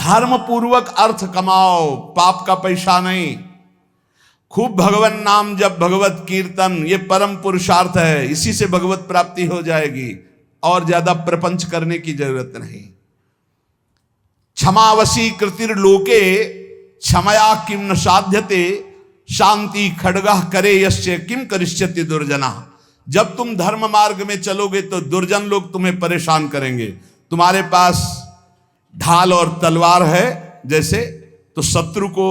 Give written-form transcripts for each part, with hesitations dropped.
धर्म पूर्वक अर्थ कमाओ, पाप का पैसा नहीं। खूब भगवान नाम जप, भगवत कीर्तन, ये परम पुरुषार्थ है, इसी से भगवत प्राप्ति हो जाएगी। और ज्यादा प्रपंच करने की जरूरत नहीं। क्षमावशी कृतिर्लोके क्षमया किम न साध्यते, शांति खड्गः करे यस्य किम करिष्यति दुर्जना। जब तुम धर्म मार्ग में चलोगे तो दुर्जन लोग तुम्हें परेशान करेंगे। तुम्हारे पास ढाल और तलवार है जैसे, तो शत्रु को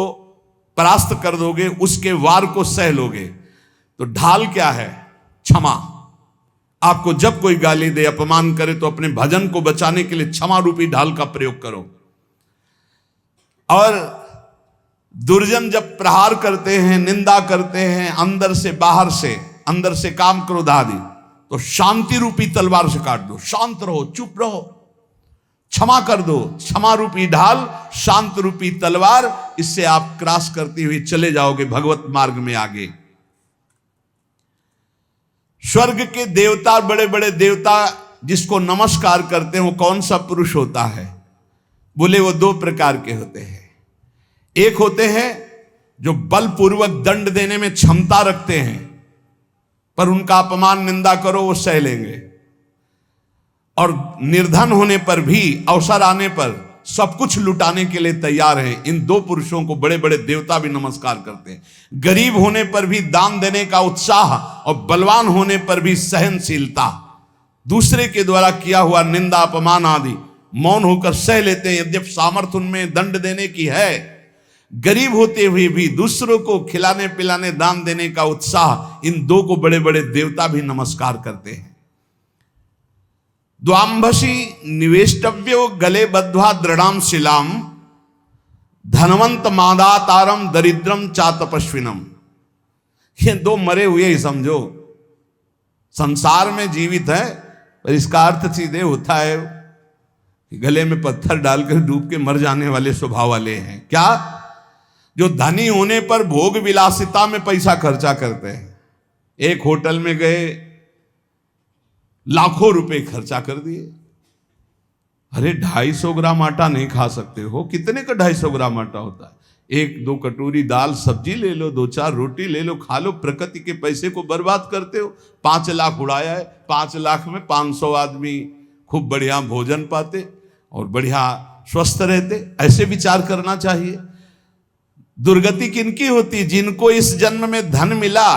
परास्त कर दोगे, उसके वार को सह लोगे। तो ढाल क्या है? क्षमा। आपको जब कोई गाली दे, अपमान करे, तो अपने भजन को बचाने के लिए क्षमा रूपी ढाल का प्रयोग करो। और दुर्जन जब प्रहार करते हैं, निंदा करते हैं, अंदर से काम क्रोध आदि, तो शांति रूपी तलवार से काट दो। शांत रहो, चुप रहो, क्षमा कर दो। क्षमा रूपी ढाल, शांत रूपी तलवार, इससे आप क्रॉस करते हुए चले जाओगे भगवत मार्ग में आगे। स्वर्ग के देवता, बड़े बड़े देवता जिसको नमस्कार करते हैं, वो कौन सा पुरुष होता है? बोले वो दो प्रकार के होते हैं। एक होते हैं जो बलपूर्वक दंड देने में क्षमता रखते हैं, पर उनका अपमान निंदा करो वो सह लेंगे, और निर्धन होने पर भी, अवसर आने पर सब कुछ लुटाने के लिए तैयार हैं। इन दो पुरुषों को बड़े बड़े देवता भी नमस्कार करते हैं। गरीब होने पर भी दान देने का उत्साह, और बलवान होने पर भी सहनशीलता। दूसरे के द्वारा किया हुआ निंदा, अपमान आदि मौन होकर सह लेते हैं, यद्यप सामर्थ्य उनमें दंड देने की है। गरीब होते हुए भी दूसरों को खिलाने पिलाने, दान देने का उत्साह, इन दो को बड़े बड़े देवता भी नमस्कार करते हैं। द्वांभसी निवेष्टव्यो गले बद्ध्वा दृढ़ाम शिलाम, धनवंत मादातारम दरिद्रम चातपस्विनम। ये दो मरे हुए ही समझो, संसार में जीवित है, पर इसका अर्थ सीधे होता है कि गले में पत्थर डालकर डूब के मर जाने वाले स्वभाव वाले हैं। क्या? जो धनी होने पर भोग विलासिता में पैसा खर्चा करते हैं। एक होटल में गए, लाखों रुपए खर्चा कर दिए। अरे 250 ग्राम आटा नहीं खा सकते हो? कितने का 250 ग्राम आटा होता है? 1-2 कटोरी दाल सब्जी ले लो, 2-4 रोटी ले लो, खा लो। प्रकृति के पैसे को बर्बाद करते हो। 5 लाख उड़ाया है, 5 लाख में 500 आदमी खूब बढ़िया भोजन पाते और बढ़िया स्वस्थ रहते। ऐसे विचार करना चाहिए। दुर्गति किनकी होती? जिनको इस जन्म में धन मिला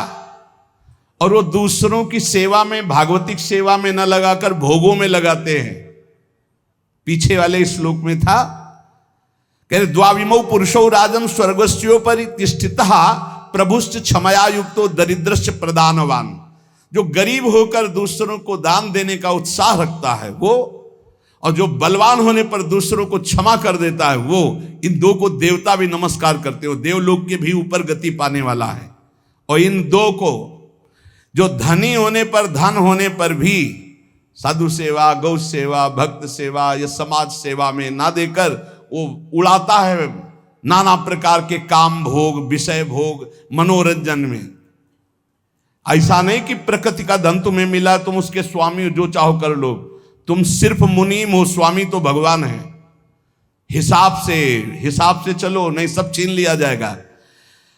और वो दूसरों की सेवा में, भागवतिक सेवा में न लगाकर भोगों में लगाते हैं। पीछे वाले श्लोक में था, कह रहे द्वाविमौ पुरुषौ राजन स्वर्गस्योपरि तिष्ठितः प्रभुश्च क्षमया युक्तो दरिद्रश्च प्रदानवान। जो गरीब होकर दूसरों को दान देने का उत्साह रखता है वो, और जो बलवान होने पर दूसरों को क्षमा कर देता है वो, इन दो को देवता भी नमस्कार करते हो। देवलोक के भी ऊपर गति पाने वाला है। और इन दो को, जो धनी होने पर, धन होने पर भी साधु सेवा, गौ सेवा, भक्त सेवा या समाज सेवा में ना देकर वो उड़ाता है नाना प्रकार के काम भोग, विषय भोग, मनोरंजन में। ऐसा नहीं कि प्रकृति का धन तुम्हें मिला, तुम उसके स्वामी जो चाहो कर लो। तुम सिर्फ मुनीम हो, स्वामी तो भगवान है। हिसाब से चलो, नहीं सब छीन लिया जाएगा।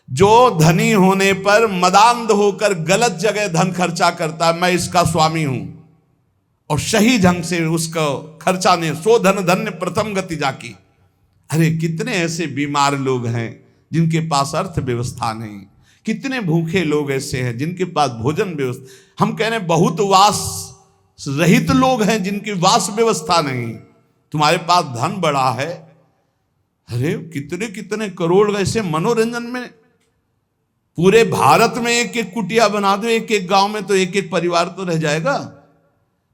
जो धनी होने पर मदांध होकर गलत जगह धन खर्चा करता है, मैं इसका स्वामी हूं, और सही ढंग से उसका खर्चा ने, सो धन धन्य प्रथम गति जाकी। अरे कितने ऐसे बीमार लोग हैं जिनके पास अर्थ व्यवस्था नहीं। कितने भूखे लोग ऐसे हैं जिनके पास भोजन व्यवस्था, हम कह रहे हैं बहुत वास रहित लोग हैं जिनकी वास व्यवस्था नहीं। तुम्हारे पास धन बड़ा है, अरे कितने कितने करोड़ ऐसे मनोरंजन में, पूरे भारत में एक एक कुटिया बना दो, एक एक गांव में तो एक एक परिवार तो रह जाएगा।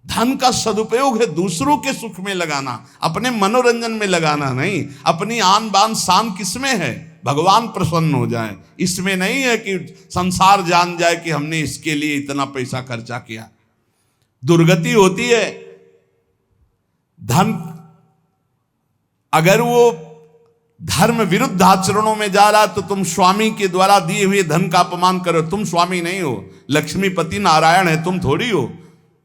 धन का सदुपयोग है दूसरों के सुख में लगाना, अपने मनोरंजन में लगाना नहीं। अपनी आन बान शान किसमें है? भगवान प्रसन्न हो जाए, इसमें नहीं है कि संसार जान जाए कि हमने इसके लिए इतना पैसा खर्चा किया। दुर्गति होती है। धन अगर वो धर्म विरुद्ध आचरणों में जा रहा, तो तुम स्वामी के द्वारा दिए हुए धन का अपमान करो। तुम स्वामी नहीं हो, लक्ष्मीपति नारायण है, तुम थोड़ी हो।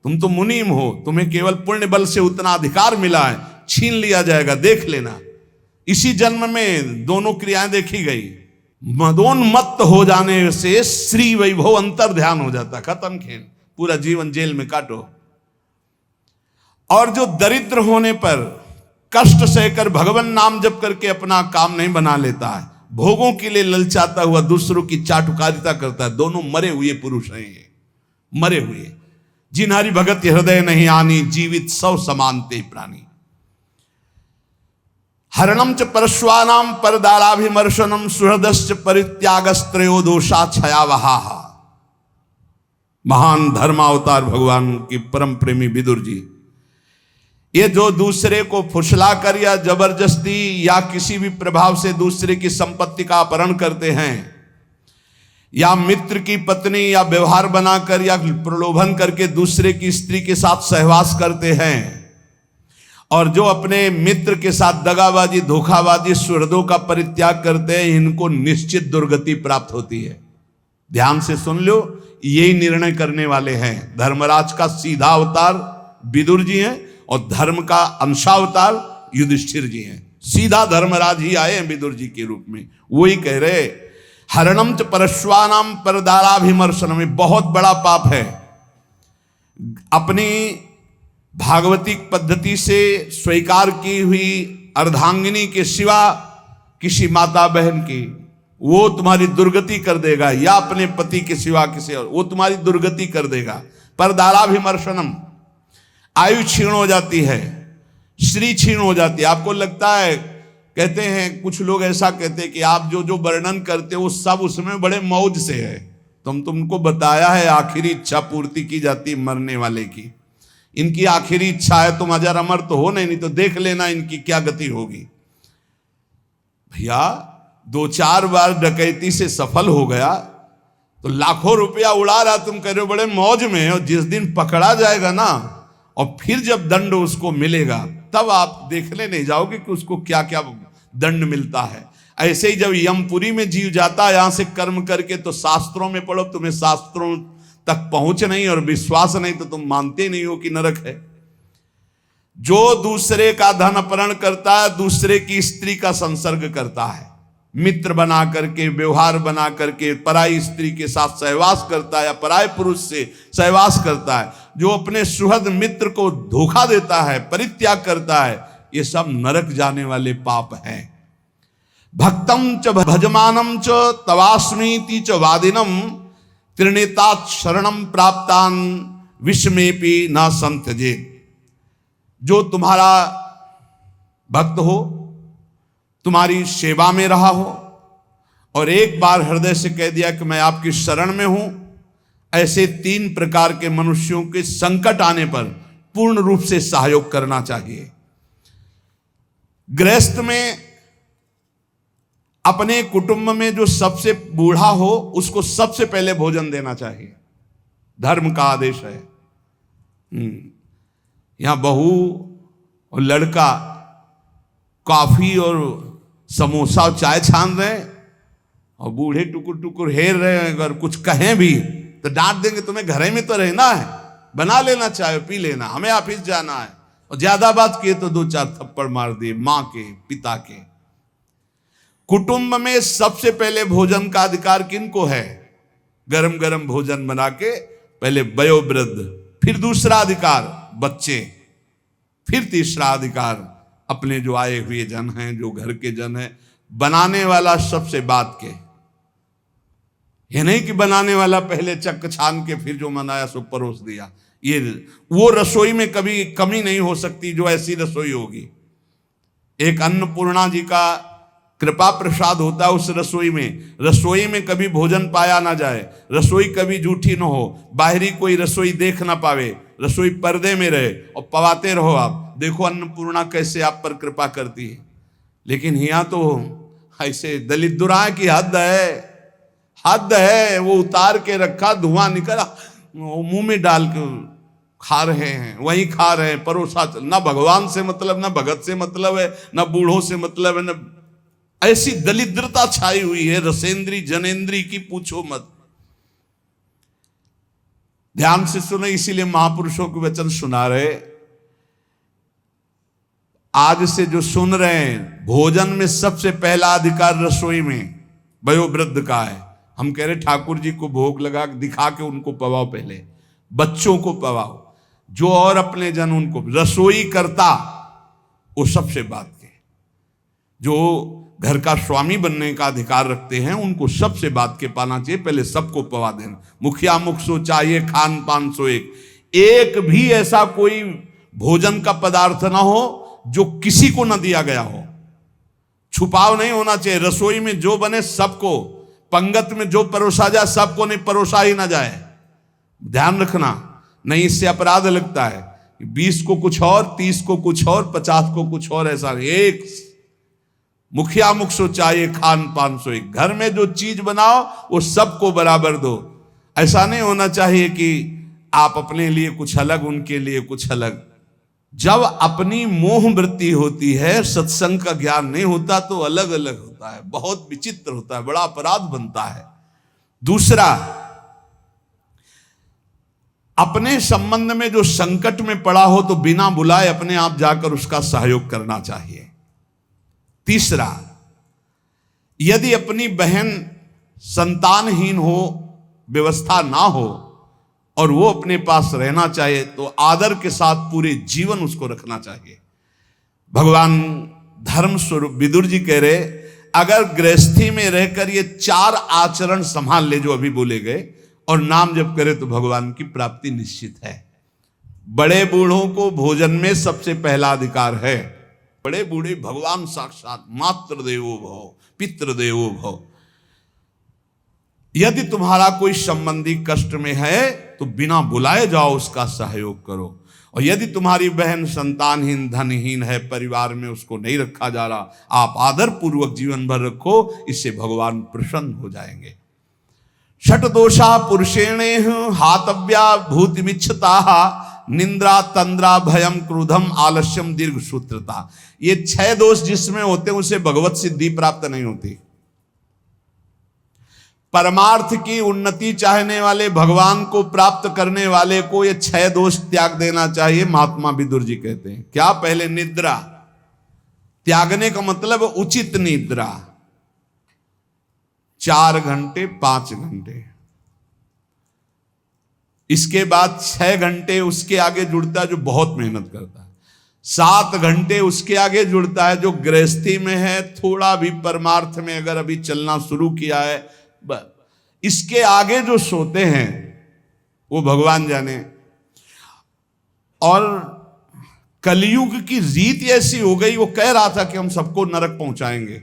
तुम तो मुनीम हो, तुम्हें केवल पुण्य बल से उतना अधिकार मिला है, छीन लिया जाएगा, देख लेना। इसी जन्म में दोनों क्रियाएं देखी गई। मदोन्मत्त हो जाने से श्री वैभव अंतर ध्यान हो जाता, खत्म खेल, पूरा जीवन जेल में काटो। और जो दरिद्र होने पर कष्ट सहकर भगवान नाम जप करके अपना काम नहीं बना लेता है, भोगों के लिए ललचाता हुआ दूसरों की चाटुकारिता करता है, दोनों मरे हुए पुरुष हैं ये, मरे हुए। जिन्हारी भगत हृदय नहीं आनी, जीवित सौ समानते प्राणी। हरणम च परश्वानाम परदाराभिमर्शनम सुहृदश्च परित्यागस्त्रयो दोषा छयावहा। महान धर्मावतार भगवान की परम प्रेमी विदुर जी, ये जो दूसरे को फुसला कर या जबरदस्ती या किसी भी प्रभाव से दूसरे की संपत्ति का अपहरण करते हैं, या मित्र की पत्नी या व्यवहार बनाकर या प्रलोभन करके दूसरे की स्त्री के साथ सहवास करते हैं, और जो अपने मित्र के साथ दगाबाजी धोखाबाजी सुहृदों का परित्याग करते हैं, इनको निश्चित दुर्गति प्राप्त होती है। ध्यान से सुन लो, यही निर्णय करने वाले हैं। धर्मराज का सीधा अवतार विदुर जी हैं और धर्म का अंशावतार युधिष्ठिर जी हैं। सीधा धर्मराज ही आए हैं विदुर जी के रूप में। वही कह रहे, हरणम च परश्वानाम परदाराभिमर्शनम, में बहुत बड़ा पाप है अपनी भागवतिक पद्धति से स्वीकार की हुई अर्धांगिनी के सिवा किसी माता बहन की, वो तुम्हारी दुर्गति कर देगा, या अपने पति के सिवा किसी और, वो तुम्हारी दुर्गति कर देगा। परदाराभिमर्शनम, आयु क्षीण हो जाती है, श्री क्षीण हो जाती है। आपको लगता है, कहते हैं कुछ लोग ऐसा कहते हैं कि आप जो जो वर्णन करते हो सब उसमें बड़े मौज से है। तुमको बताया है आखिरी इच्छा पूर्ति की जाती मरने वाले की। इनकी आखिरी इच्छा है तुम अजर अमर तो हो नहीं तो देख लेना इनकी क्या गति होगी। भैया 2-4 बार डकैती से सफल हो गया तो लाखों रुपया उड़ा रहा, तुम कह रहे हो बड़े मौज में। और जिस दिन पकड़ा जाएगा ना, और फिर जब दंड उसको मिलेगा, तब आप देखने नहीं जाओगे कि उसको क्या क्या दंड मिलता है। ऐसे ही जब यमपुरी में जीव जाता है यहां से कर्म करके, तो शास्त्रों में पढ़ो, तुम्हें शास्त्रों तक पहुंच नहीं और विश्वास नहीं तो तुम मानते नहीं हो कि नरक है। जो दूसरे का धन अपहरण करता है, दूसरे की स्त्री का संसर्ग करता है, मित्र बना करके व्यवहार बना करके पराई स्त्री के साथ सहवास करता है या पराय पुरुष से सहवास करता है, जो अपने सुहृद मित्र को धोखा देता है, परित्याग करता है, ये सब नरक जाने वाले पाप हैं। भक्तम च भजमानम च तवास्मीति च वादिनम त्रिनेतात शरणम प्राप्तान विस्मेपि न संत्यजे। जो तुम्हारा भक्त हो, तुम्हारी सेवा में रहा हो और एक बार हृदय से कह दिया कि मैं आपकी शरण में हूं, ऐसे 3 प्रकार के मनुष्यों के संकट आने पर पूर्ण रूप से सहयोग करना चाहिए। गृहस्थ में अपने कुटुंब में जो सबसे बूढ़ा हो उसको सबसे पहले भोजन देना चाहिए, धर्म का आदेश है। यहां बहू और लड़का कॉफी और समोसा और चाय छान रहे हैं और बूढ़े टुकुर टुकुर हेर रहे हैं। अगर कुछ कहें भी तो डांट देंगे, तुम्हें घर में तो रहना है, बना लेना, चाय पी लेना, हमें ऑफिस जाना है। और ज्यादा बात किए तो 2-4 थप्पड़ मार दिए मां के पिता के। कुटुंब में सबसे पहले भोजन का अधिकार किनको है? गरम गरम भोजन बना के पहले वयोवृद्ध, फिर दूसरा अधिकार बच्चे, फिर तीसरा अधिकार अपने जो आए हुए जन हैं, जो घर के जन हैं। बनाने वाला सबसे बात के, ये नहीं कि बनाने वाला पहले चक छान के फिर जो मनाया सो परोस दिया। ये वो रसोई में कभी कमी नहीं हो सकती जो ऐसी रसोई होगी। एक अन्नपूर्णा जी का कृपा प्रसाद होता है उस रसोई में। रसोई में कभी भोजन पाया ना जाए, रसोई कभी झूठी ना हो, बाहरी कोई रसोई देख ना पावे, रसोई पर्दे में रहे और पवाते रहो। आप देखो अन्नपूर्णा कैसे आप पर कृपा करती है। लेकिन यहाँ तो ऐसे दलिद्राएं की हद है, हद है। वो उतार के रखा, धुआं निकला, मुंह में डाल के खा रहे हैं, वही खा रहे हैं, परोसा। ना भगवान से मतलब, ना भगत से मतलब है, ना बूढ़ों से मतलब है, ना। ऐसी दलिद्रता छाई हुई है रसेंद्री जनेंद्री की, पूछो मत। ध्यान से सुने, इसीलिए महापुरुषों के वचन सुना रहे। आज से जो सुन रहे हैं, भोजन में सबसे पहला अधिकार रसोई में वयोवृद्ध का है। हम कह रहे ठाकुर जी को भोग लगा दिखा के उनको पवाओ, पहले बच्चों को पवाओ, जो और अपने जन उनको। रसोई करता वो सबसे बात के, जो घर का स्वामी बनने का अधिकार रखते हैं उनको सबसे बात के पाना चाहिए, पहले सबको पवा देना। मुखिया मुख सो चाहिए, खान पान सो एक भी ऐसा कोई भोजन का पदार्थ ना हो जो किसी को न दिया गया हो। छुपाव नहीं होना चाहिए। रसोई में जो बने सबको, पंगत में जो परोसा जाए सबको, नहीं परोसा ही ना जाए। ध्यान रखना, नहीं इससे अपराध लगता है। 20 को कुछ और, 30 को कुछ और, 50 को कुछ और, ऐसा नहीं। एक मुखिया मुख सो चाहिए, खान पान सो एक। घर में जो चीज बनाओ वो सबको बराबर दो। ऐसा नहीं होना चाहिए कि आप अपने लिए कुछ अलग, उनके लिए कुछ अलग। जब अपनी मोह वृत्ति होती है, सत्संग का ज्ञान नहीं होता तो अलग अलग होता है, बहुत विचित्र होता है, बड़ा अपराध बनता है। दूसरा, अपने संबंध में जो संकट में पड़ा हो तो बिना बुलाए अपने आप जाकर उसका सहयोग करना चाहिए। तीसरा, यदि अपनी बहन संतानहीन हो, व्यवस्था ना हो और वो अपने पास रहना चाहे तो आदर के साथ पूरे जीवन उसको रखना चाहिए। भगवान धर्म स्वरूप विदुर जी कह रहे, अगर गृहस्थी में रहकर ये 4 आचरण संभाल ले जो अभी बोले गए और नाम जप करे तो भगवान की प्राप्ति निश्चित है। बड़े बूढ़ों को भोजन में सबसे पहला अधिकार है। बड़े बूढ़े भगवान साक्षात, मातृ देवो भव, पितृ देवो भव। यदि तुम्हारा कोई संबंधी कष्ट में है तो बिना बुलाए जाओ, उसका सहयोग करो। और यदि तुम्हारी बहन संतानहीन, धनहीन है, परिवार में उसको नहीं रखा जा रहा, आप आदर पूर्वक जीवन भर रखो, इससे भगवान प्रसन्न हो जाएंगे। षट दोषा पुरुषेणे हातव्या भूतिमिच्छता, निंद्रा तंद्रा भयम क्रोधम आलस्यम दीर्घ सूत्रता। ये 6 दोष जिसमें होते हैं उसे भगवत सिद्धि प्राप्त नहीं होती। परमार्थ की उन्नति चाहने वाले, भगवान को प्राप्त करने वाले को ये 6 दोष त्याग देना चाहिए। महात्मा विदुर जी कहते हैं क्या? पहले निद्रा त्यागने का मतलब उचित निद्रा, 4 घंटे 5 घंटे। इसके बाद 6 घंटे उसके आगे जुड़ता है जो बहुत मेहनत करता है। 7 घंटे उसके आगे जुड़ता है जो गृहस्थी में है, थोड़ा भी परमार्थ में अगर अभी चलना शुरू किया है। इसके आगे जो सोते हैं वो भगवान जाने। और कलयुग की रीत ऐसी हो गई, वो कह रहा था कि हम सबको नरक पहुंचाएंगे।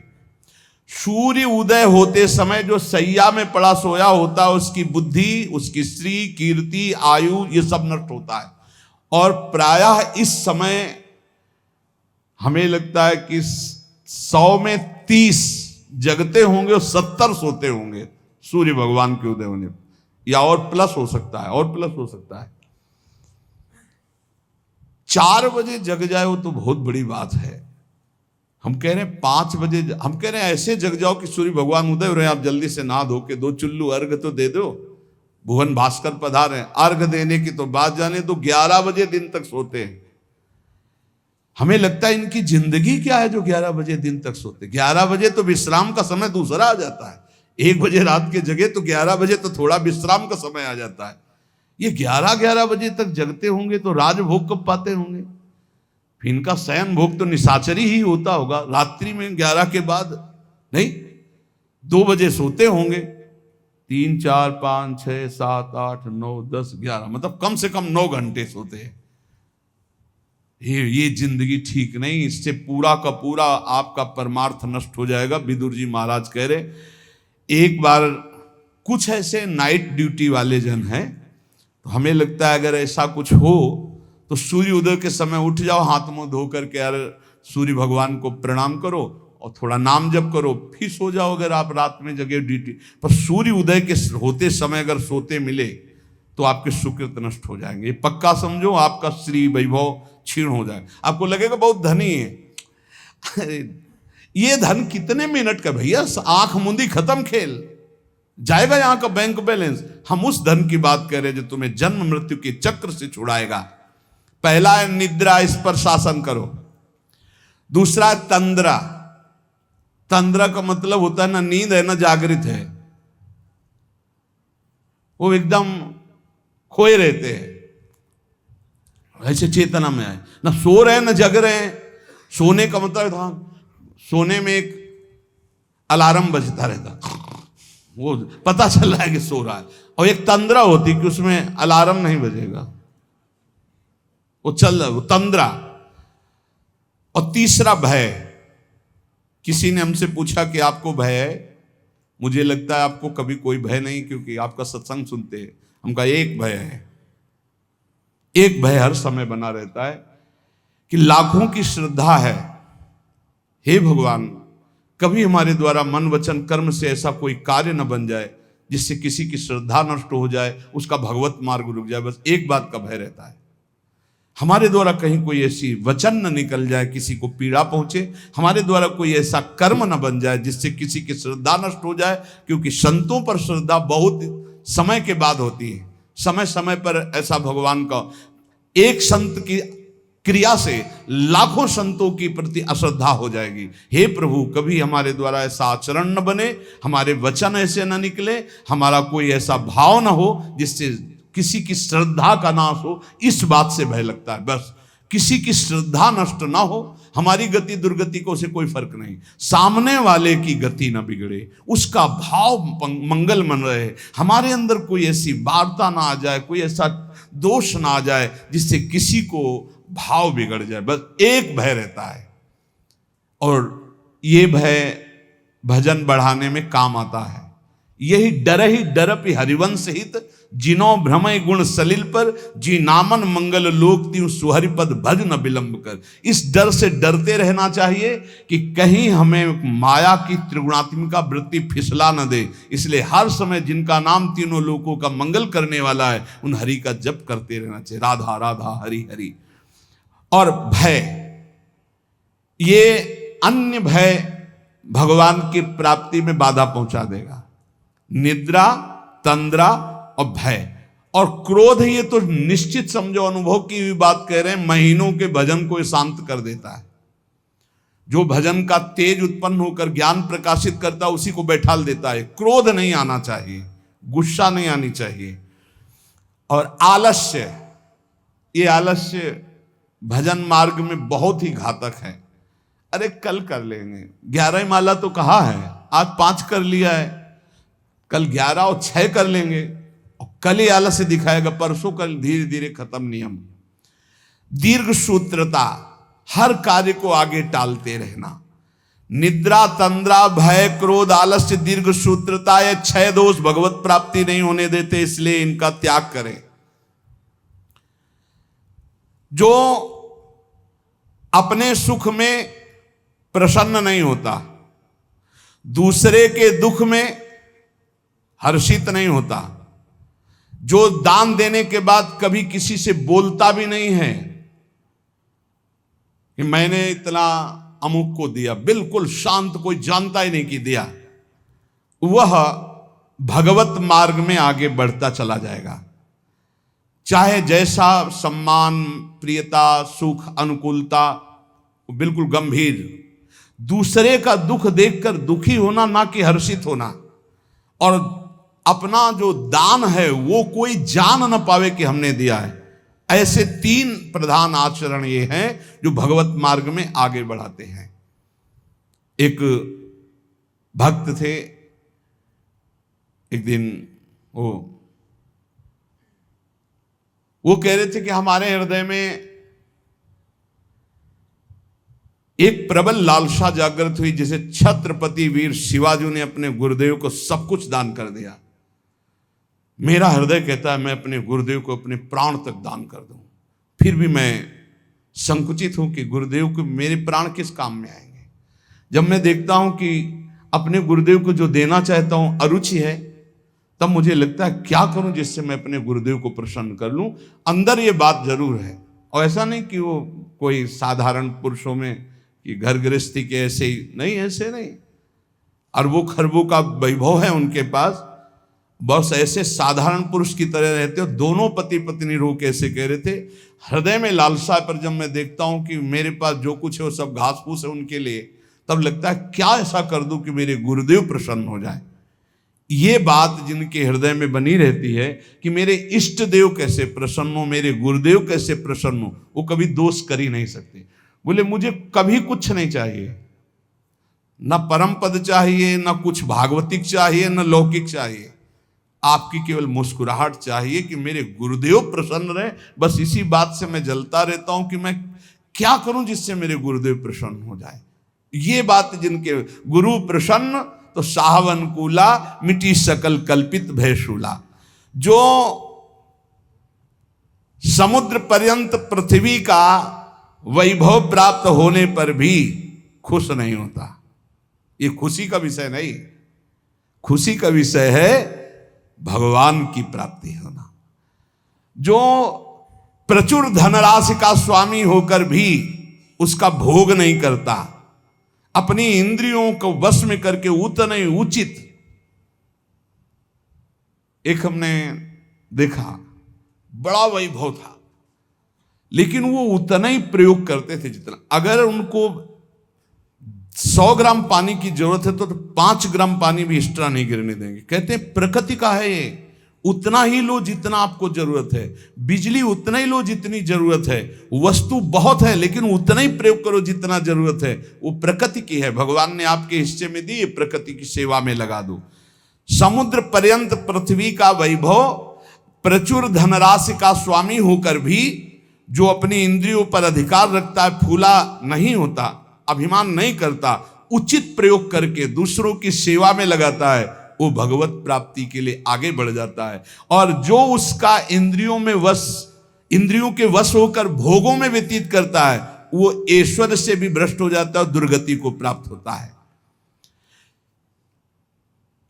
सूर्य उदय होते समय जो सैया में पड़ा सोया होता है, उसकी बुद्धि, उसकी श्री कीर्ति, आयु, ये सब नष्ट होता है। और प्रायः इस समय हमें लगता है कि 100 में 30 जगते होंगे और 70 सोते होंगे सूर्य भगवान के उदय होने, या और प्लस हो सकता है, और प्लस हो सकता है। 4 बजे जग जाए वो तो बहुत बड़ी बात है। हम कह रहे हैं 5 बजे, हम कह रहे हैं ऐसे जग जाओ कि सूर्य भगवान उदय हो रहे हैं, आप जल्दी से नहा धो के 2 चुल्लू अर्घ तो दे दो। भुवन भास्कर पधारे, अर्घ देने की तो बात जाने तो 11 बजे दिन तक सोते हैं। हमें लगता है इनकी जिंदगी क्या है जो 11 बजे दिन तक सोते। 11 बजे तो विश्राम का समय दूसरा आ जाता है। 1 बजे रात के जगह तो 11 बजे तो थोड़ा विश्राम का समय आ जाता है। ये 11 बजे तक जगते होंगे तो राजभोग कब पाते होंगे? फिर इनका शयन भोग तो निशाचरी ही होता होगा। रात्रि में 11 के बाद नहीं, 2 बजे सोते होंगे। 3, 4, 5, 6, 7, 8, 9, 10, 11, मतलब कम से कम 9 घंटे सोते हैं। ये जिंदगी ठीक नहीं। इससे पूरा का पूरा आपका परमार्थ नष्ट हो जाएगा। विदुर जी महाराज कह रहे, एक बार कुछ ऐसे नाइट ड्यूटी वाले जन हैं, तो हमें लगता है अगर ऐसा कुछ हो तो सूर्य उदय के समय उठ जाओ, हाथ मुंह धो करके यार सूर्य भगवान को प्रणाम करो और थोड़ा नाम जप करो, फिर सो जाओ। अगर आप रात में जगह ड्यूटी पर सूर्य उदय के होते समय अगर सोते मिले तो आपके सुकृत नष्ट हो जाएंगे। ये पक्का समझो, आपका श्री वैभव क्षीण हो जाएगा। आपको लगेगा बहुत धनी है। ये धन कितने मिनट का भैया, आंख मुंदी खत्म खेल जाएगा यहां का बैंक बैलेंस। हम उस धन की बात कर रहे हैं जो तुम्हें जन्म मृत्यु के चक्र से छुड़ाएगा। पहला है निद्रा, इस पर शासन करो। दूसरा है तंद्रा। तंद्रा का मतलब होता है ना नींद है ना जागृत है, वो एकदम खोए रहते हैं, ऐसे चेतना में आए, ना सो रहे हैं ना जग रहे हैं। सोने का मतलब था सोने में एक अलार्म बजता रहता, वो पता चल रहा है कि सो रहा है। और एक तंद्रा होती कि उसमें अलार्म नहीं बजेगा, वो चल रहा, वो तंद्रा। और तीसरा भय। किसी ने हमसे पूछा कि आपको भय है? मुझे लगता है आपको कभी कोई भय नहीं, क्योंकि आपका सत्संग सुनते हैं। हमका एक भय है, एक भय हर समय बना रहता है कि लाखों की श्रद्धा है, हे भगवान कभी हमारे द्वारा मन वचन कर्म से ऐसा कोई कार्य न बन जाए जिससे किसी की श्रद्धा नष्ट हो जाए, उसका भगवत मार्ग रुक जाए। बस एक बात का भय रहता है, हमारे द्वारा कहीं कोई ऐसी वचन न निकल जाए किसी को पीड़ा पहुंचे, हमारे द्वारा कोई ऐसा कर्म न बन जाए जिससे किसी की श्रद्धा नष्ट हो जाए। क्योंकि संतों पर श्रद्धा बहुत समय के बाद होती है। समय समय पर ऐसा भगवान का एक संत की क्रिया से लाखों संतों की प्रति अश्रद्धा हो जाएगी। हे प्रभु कभी हमारे द्वारा ऐसा आचरण न बने, हमारे वचन ऐसे न निकले, हमारा कोई ऐसा भाव न हो जिससे किसी की श्रद्धा का नाश हो। इस बात से भय लगता है, बस किसी की श्रद्धा नष्ट ना हो। हमारी गति दुर्गति को उसे कोई फर्क नहीं, सामने वाले की गति ना बिगड़े, उसका भाव मंगल मन रहे, हमारे अंदर कोई ऐसी वार्ता ना आ जाए, कोई ऐसा दोष ना आ जाए जिससे किसी को भाव बिगड़ जाए। बस एक भय रहता है, और ये भय भजन बढ़ाने में काम आता है। यही डर ही डरपि हरिवंश हित, जिनो भ्रमय गुण सलिल पर, जी नामन मंगल लोक त्यों सुहरिपद भज न विलंब कर। इस डर से डरते रहना चाहिए कि कहीं हमें माया की त्रिगुणात्मिका वृत्ति फिसला न दे। इसलिए हर समय जिनका नाम तीनों लोकों का मंगल करने वाला है, उन हरि का जप करते रहना चाहिए, राधा राधा हरि हरि। और भय, ये अन्य भय भगवान की प्राप्ति में बाधा पहुंचा देगा। निद्रा, तंद्रा और भय और क्रोध, ये तो निश्चित समझो, अनुभव की भी बात कह रहे हैं, महीनों के भजन को शांत कर देता है। जो भजन का तेज उत्पन्न होकर ज्ञान प्रकाशित करता है उसी को बैठाल देता है। क्रोध नहीं आना चाहिए, गुस्सा नहीं आनी चाहिए। और आलस्य, ये आलस्य भजन मार्ग में बहुत ही घातक है। अरे कल कर लेंगे, 11 माला तो कहा है, आज 5 कर लिया है, कल 11 और 6 कर लेंगे, और कल ही आलस्य दिखाएगा, परसों कल धीरे धीरे खत्म नियम। दीर्घ सूत्रता, हर कार्य को आगे टालते रहना। निद्रा, तंद्रा, भय, क्रोध, आलस्य, दीर्घ सूत्रता, ये 6 दोष भगवत प्राप्ति नहीं होने देते, इसलिए इनका त्याग करें। जो अपने सुख में प्रसन्न नहीं होता, दूसरे के दुख में हर्षित नहीं होता, जो दान देने के बाद कभी किसी से बोलता भी नहीं है कि मैंने इतना अमुक को दिया, बिल्कुल शांत, कोई जानता ही नहीं कि दिया, वह भगवत मार्ग में आगे बढ़ता चला जाएगा। चाहे जैसा सम्मान, प्रियता, सुख, अनुकूलता, बिल्कुल गंभीर। दूसरे का दुख देखकर दुखी होना, ना कि हर्षित होना। और अपना जो दान है वो कोई जान न पावे कि हमने दिया है। ऐसे 3 प्रधान आचरण ये हैं जो भगवत मार्ग में आगे बढ़ाते हैं। एक भक्त थे, एक दिन वो कह रहे थे कि हमारे हृदय में एक प्रबल लालसा जागृत हुई, जैसे छत्रपति वीर शिवाजी ने अपने गुरुदेव को सब कुछ दान कर दिया। मेरा हृदय कहता है मैं अपने गुरुदेव को अपने प्राण तक दान कर दूं, फिर भी मैं संकुचित हूं कि गुरुदेव को मेरे प्राण किस काम में आएंगे। जब मैं देखता हूं कि अपने गुरुदेव को जो देना चाहता हूं अरुचि है, तब मुझे लगता है क्या करूं जिससे मैं अपने गुरुदेव को प्रसन्न कर लूं। अंदर ये बात जरूर है, और ऐसा नहीं कि वो कोई साधारण पुरुषों में कि घर गृहस्थी के ऐसे ही नहीं, ऐसे नहीं, अरबों खरबों का वैभव है उनके पास, बस ऐसे साधारण पुरुष की तरह रहते हो। दोनों पति पत्नी रो कैसे कह रहे थे, हृदय में लालसा, पर जब मैं देखता हूं कि मेरे पास जो कुछ है वो सब घास फूस है उनके लिए, तब लगता है क्या ऐसा कर दूं कि मेरे गुरुदेव प्रसन्न हो जाए। ये बात जिनके हृदय में बनी रहती है कि मेरे इष्ट देव कैसे प्रसन्न हो, मेरे गुरुदेव कैसे प्रसन्न हो, वो कभी दोष कर ही नहीं सकते। बोले मुझे कभी कुछ नहीं चाहिए, न परम पद चाहिए, न कुछ भागवतिक चाहिए, न लौकिक चाहिए, आपकी केवल मुस्कुराहट चाहिए कि मेरे गुरुदेव प्रसन्न रहे। बस इसी बात से मैं जलता रहता हूं कि मैं क्या करूं जिससे मेरे गुरुदेव प्रसन्न हो जाए। ये बात जिनके गुरु प्रसन्न तो साहवन कूला, मिटी सकल कल्पित भयशूला। जो समुद्र पर्यंत पृथ्वी का वैभव प्राप्त होने पर भी खुश नहीं होता, ये खुशी का विषय नहीं। खुशी का विषय है भगवान की प्राप्ति होना। जो प्रचुर धनराशि का स्वामी होकर भी उसका भोग नहीं करता, अपनी इंद्रियों को वश में करके उतना ही उचित, एक हमने देखा बड़ा वैभव था, लेकिन वो उतना ही प्रयोग करते थे जितना, अगर उनको 100 ग्राम पानी की जरूरत है तो 5 ग्राम पानी भी एक्स्ट्रा नहीं गिरने देंगे। कहते हैं प्रकृति का है ये, उतना ही लो जितना आपको जरूरत है, बिजली उतना ही लो जितनी जरूरत है, वस्तु बहुत है लेकिन उतना ही प्रयोग करो जितना जरूरत है, वो प्रकृति की है, भगवान ने आपके हिस्से में दी, प्रकृति की सेवा में लगा दो। समुद्र पर्यंत पृथ्वी का वैभव, प्रचुर धनराशि का स्वामी होकर भी जो अपनी इंद्रियों पर अधिकार रखता है, फूला नहीं होता, अभिमान नहीं करता, उचित प्रयोग करके दूसरों की सेवा में लगाता है, वो भगवत प्राप्ति के लिए आगे बढ़ जाता है। और जो उसका इंद्रियों के वश होकर भोगों में व्यतीत करता है, वो ऐश्वर्य से भी भ्रष्ट हो जाता है और दुर्गति को प्राप्त होता है।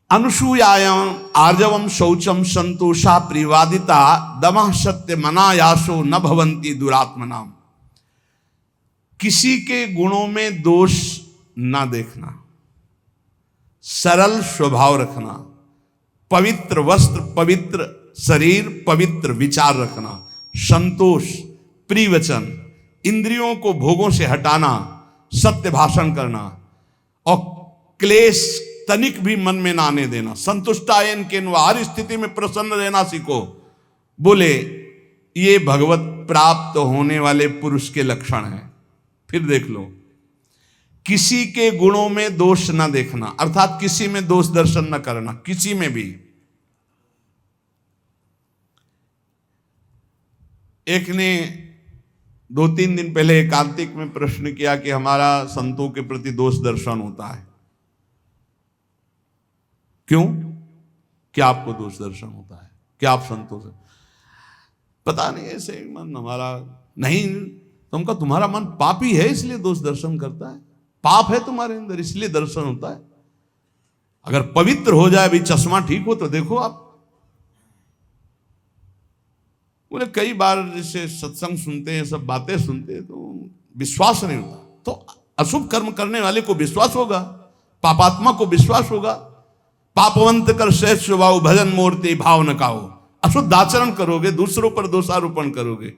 अनुसूयायां आर्जवम शौचम संतोषा प्रिवादिता दमः सत्य मनायासो न भवंती दुरात्मनाम। किसी के गुणों में दोष ना देखना, सरल स्वभाव रखना, पवित्र वस्त्र, पवित्र शरीर, पवित्र विचार रखना, संतोष, प्रिय वचन, इंद्रियों को भोगों से हटाना, सत्य भाषण करना और क्लेश तनिक भी मन में ना आने देना, संतुष्टायन के हर स्थिति में प्रसन्न रहना सीखो। बोले ये भगवत प्राप्त होने वाले पुरुष के लक्षण हैं। फिर देख लो, किसी के गुणों में दोष न देखना, अर्थात किसी में दोष दर्शन न करना, किसी में भी। एक ने 2-3 दिन पहले एकांतिक में प्रश्न किया कि हमारा संतों के प्रति दोष दर्शन होता है, क्यों? क्या आपको दोष दर्शन होता है? क्या आप संतों से? पता नहीं, ऐसे मन हमारा नहीं। तुमका तुम्हारा मन पापी है इसलिए दोष दर्शन करता है, पाप है तुम्हारे अंदर इसलिए दर्शन होता है। अगर पवित्र हो जाए, भी चश्मा ठीक हो तो देखो आप। बोले कई बार जैसे सत्संग सुनते हैं, सब बातें सुनते हैं तो विश्वास नहीं होता। तो अशुभ कर्म करने वाले को विश्वास होगा, पापात्मा को विश्वास होगा। पापवंत कर श्रेष्ठ स्वभाव भजन मूर्ति भाव न काओ। अशुद्ध आचरण करोगे, दूसरों पर दोषारोपण करोगे।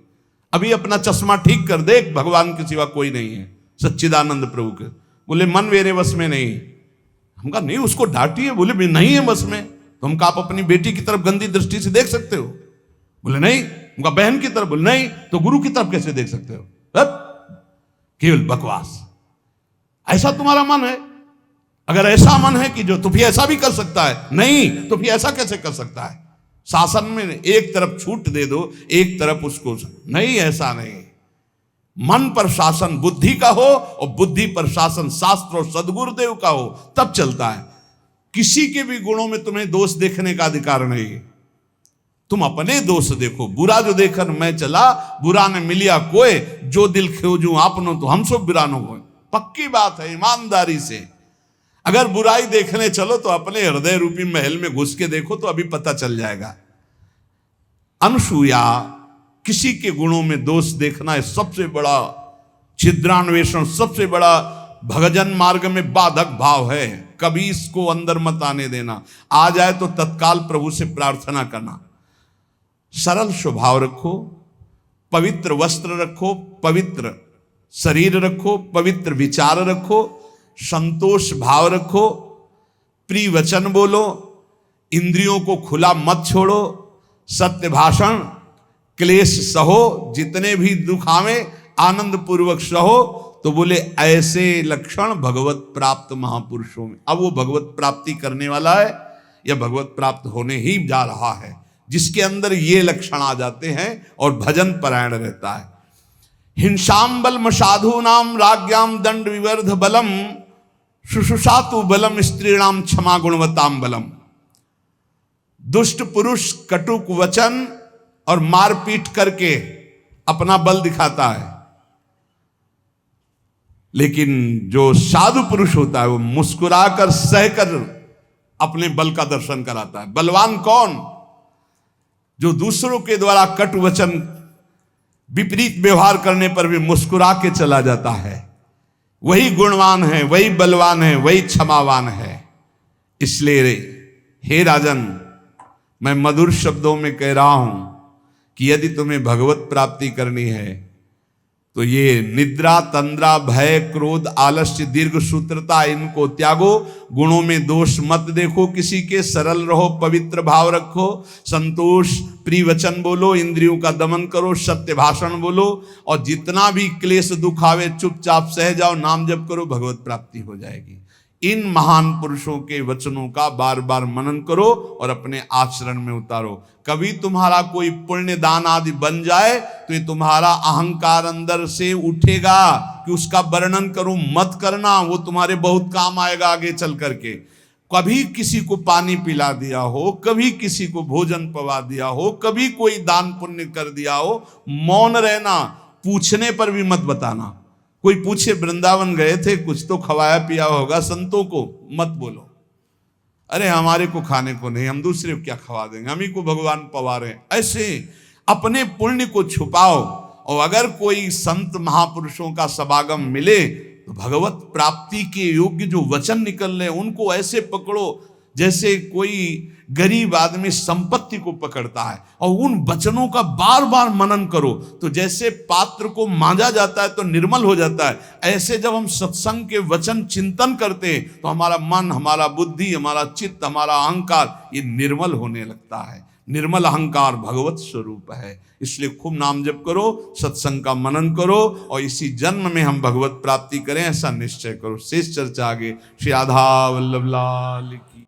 अभी अपना चश्मा ठीक कर दे, भगवान के सिवा कोई नहीं है, सच्चिदानंद प्रभु के। बोले मन मेरे वश में नहीं। हम कहा नहीं, उसको डांटिए। बोले भी नहीं है वश में। तो हम कहा आप अपनी बेटी की तरफ गंदी दृष्टि से देख सकते हो? बोले नहीं। उनका बहन की तरफ? बोले नहीं। तो गुरु की तरफ कैसे देख सकते हो? केवल बकवास। ऐसा तुम्हारा मन है? अगर ऐसा मन है कि जो तो फिर ऐसा भी कर सकता है, नहीं तो फिर ऐसा कैसे कर सकता है? शासन में एक तरफ छूट दे दो, एक तरफ उसको नहीं, ऐसा नहीं। मन पर शासन बुद्धि का हो और बुद्धि पर शासन शास्त्र और सदगुरुदेव का हो, तब चलता है। किसी के भी गुणों में तुम्हें दोष देखने का अधिकार नहीं। तुम अपने दोष देखो। बुरा जो देखन मैं चला, बुरा ने मिलिया कोई, जो दिल खोजूं आपनो तो हम सब बुरा न हो। पक्की बात है, ईमानदारी से। अगर बुराई देखने चलो तो अपने हृदय रूपी महल में घुस के देखो तो अभी पता चल जाएगा। अनुसूया, किसी के गुणों में दोष देखना है सबसे बड़ा छिद्रान्वेषण, सबसे बड़ा भजन मार्ग में बाधक भाव है, कभी इसको अंदर मत आने देना। आ जाए तो तत्काल प्रभु से प्रार्थना करना। सरल स्वभाव रखो, पवित्र वस्त्र रखो, पवित्र शरीर रखो, पवित्र विचार रखो, संतोष भाव रखो, प्रिय वचन बोलो, इंद्रियों को खुला मत छोड़ो, सत्य भाषण, क्लेश सहो, जितने भी दुख आवे आनंद पूर्वक सहो। तो बोले ऐसे लक्षण भगवत प्राप्त महापुरुषों में। अब वो भगवत प्राप्ति करने वाला है या भगवत प्राप्त होने ही जा रहा है, जिसके अंदर ये लक्षण आ जाते हैं और भजन परायण रहता है। हिंसाम बलम साधु नाम राज्ञाम दंड विवर्ध बलम शुशुषातु बलम स्त्रीणाम क्षमा गुणवताम बलम। दुष्ट पुरुष कटुक वचन और मारपीट करके अपना बल दिखाता है, लेकिन जो साधु पुरुष होता है वो मुस्कुराकर सहकर अपने बल का दर्शन कराता है। बलवान कौन? जो दूसरों के द्वारा कट वचन विपरीत व्यवहार करने पर भी मुस्कुरा के चला जाता है, वही गुणवान है, वही बलवान है, वही क्षमावान है। इसलिए हे राजन, मैं मधुर शब्दों में कह रहा हूं कि यदि तुम्हें भगवत प्राप्ति करनी है तो ये निद्रा, तंद्रा, भय, क्रोध, आलस्य, दीर्घ सूत्रता, इनको त्यागो। गुणों में दोष मत देखो किसी के, सरल रहो, पवित्र भाव रखो, संतोष, प्रिय वचन बोलो, इंद्रियों का दमन करो, सत्य भाषण बोलो, और जितना भी क्लेश दुख आवे चुपचाप सह जाओ, नाम जप करो, भगवत प्राप्ति हो जाएगी। इन महान पुरुषों के वचनों का बार बार मनन करो और अपने आचरण में उतारो। कभी तुम्हारा कोई पुण्य दान आदि बन जाए तो ये तुम्हारा अहंकार अंदर से उठेगा कि उसका वर्णन करूं, मत करना, वो तुम्हारे बहुत काम आएगा आगे चल करके। कभी किसी को पानी पिला दिया हो, कभी किसी को भोजन पवा दिया हो, कभी कोई दान पुण्य कर दिया हो, मौन रहना, पूछने पर भी मत बताना। कोई पूछे वृंदावन गए थे, कुछ तो खवाया पिया होगा संतों को, मत बोलो अरे हमारे को खाने को नहीं, हम दूसरे को क्या खवा देंगे, हम ही को भगवान पवा रहे हैं। ऐसे अपने पुण्य को छुपाओ। और अगर कोई संत महापुरुषों का समागम मिले तो भगवत प्राप्ति के योग्य जो वचन निकल रहे उनको ऐसे पकड़ो जैसे कोई गरीब आदमी संपत्ति को पकड़ता है, और उन वचनों का बार बार मनन करो। तो जैसे पात्र को मांजा जाता है तो निर्मल हो जाता है, ऐसे जब हम सत्संग के वचन चिंतन करते हैं तो हमारा मन, हमारा बुद्धि, हमारा चित्त, हमारा अहंकार ये निर्मल होने लगता है। निर्मल अहंकार भगवत स्वरूप है। इसलिए खूब नाम जप करो, सत्संग का मनन करो, और इसी जन्म में हम भगवत प्राप्ति करें ऐसा निश्चय करो। शेष चर्चा आगे। श्री राधा वल्लभ लाल की।